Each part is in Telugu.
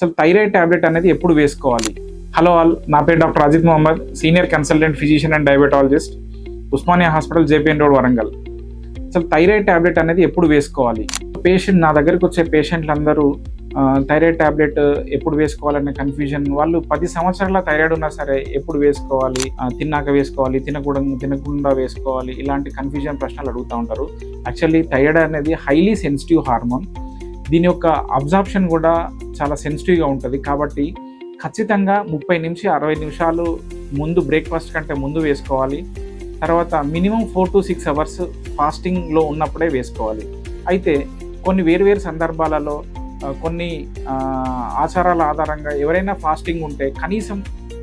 అసలు థైరాయిడ్ టాబ్లెట్ అనేది ఎప్పుడు వేసుకోవాలి? హలో ఆల్, నా పేరు doctor Ajith Mohammed, senior consultant physician and diabetologist, Osmania hospital, JPN road, Warangal. అసలు థైరాయిడ్ టాబ్లెట్ అనేది ఎప్పుడు వేసుకోవాలి? నా దగ్గరికి వచ్చే పేషెంట్లు అందరూ థైరాయిడ్ టాబ్లెట్ ఎప్పుడు వేసుకోవాలనే కన్ఫ్యూజన్. వాళ్ళు 10 సంవత్సరాల థైరాయిడ్ ఉన్నా సరే ఎప్పుడు వేసుకోవాలి, తిన్నాక వేసుకోవాలి, తినకుండా వేసుకోవాలి, ఇలాంటి కన్ఫ్యూజన్ ప్రశ్నలు అడుగుతూ ఉంటారు. యాక్చువల్లీ థైరాయిడ్ అనేది హైలీ సెన్సిటివ్ హార్మోన్. దీని యొక్క అబ్జార్ప్షన్ కూడా చాలా సెన్సిటివ్గా ఉంటుంది. కాబట్టి ఖచ్చితంగా 30 నుంచి 60 నిమిషాలు ముందు, బ్రేక్ఫాస్ట్ కంటే ముందు వేసుకోవాలి. తర్వాత మినిమం 4 to 6 అవర్స్ ఫాస్టింగ్లో ఉన్నప్పుడే వేసుకోవాలి. అయితే కొన్ని వేరు సందర్భాలలో కొన్ని ఆచారాల ఆధారంగా ఎవరైనా ఫాస్టింగ్ ఉంటే కనీసం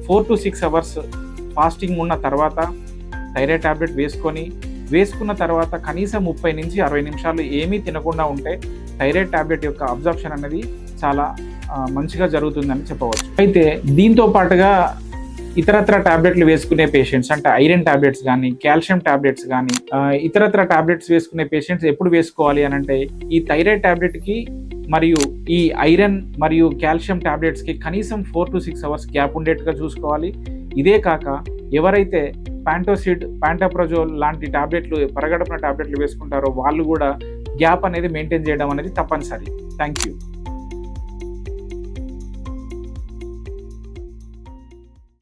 4 to 6 అవర్స్ ఫాస్టింగ్ ఉన్న తర్వాత థైరాయిడ్ టాబ్లెట్ వేసుకున్న తర్వాత కనీసం 30 నుంచి 60 నిమిషాలు ఏమీ తినకుండా ఉంటే థైరాయిడ్ టాబ్లెట్ యొక్క అబ్జార్ప్షన్ అనేది చాలా మంచిగా జరుగుతుందని చెప్పవచ్చు. అయితే దీంతో పాటుగా ఇతరత్ర టాబ్లెట్లు వేసుకునే పేషెంట్స్, అంటే ఐరన్ టాబ్లెట్స్ కానీ, కాల్షియం టాబ్లెట్స్ కానీ, ఇతరత్ర టాబ్లెట్స్ వేసుకునే పేషెంట్స్ ఎప్పుడు వేసుకోవాలి అని అంటే, ఈ థైరాయిడ్ టాబ్లెట్కి మరియు ఈ ఐరన్ మరియు కాల్షియం టాబ్లెట్స్కి కనీసం 4 to 6 అవర్స్ గ్యాప్ ఉండేట్టుగా చూసుకోవాలి. ఇదే కాక ఎవరైతే ప్యాంటోసిడ్, ప్యాంటోప్రజోల్ లాంటి టాబ్లెట్లు, పరగడుపున టాబ్లెట్లు వేసుకుంటారో వాళ్ళు కూడా గ్యాప్ అనేది మెయింటైన్ చేయడం అనేది తప్పనిసరి. Thank you.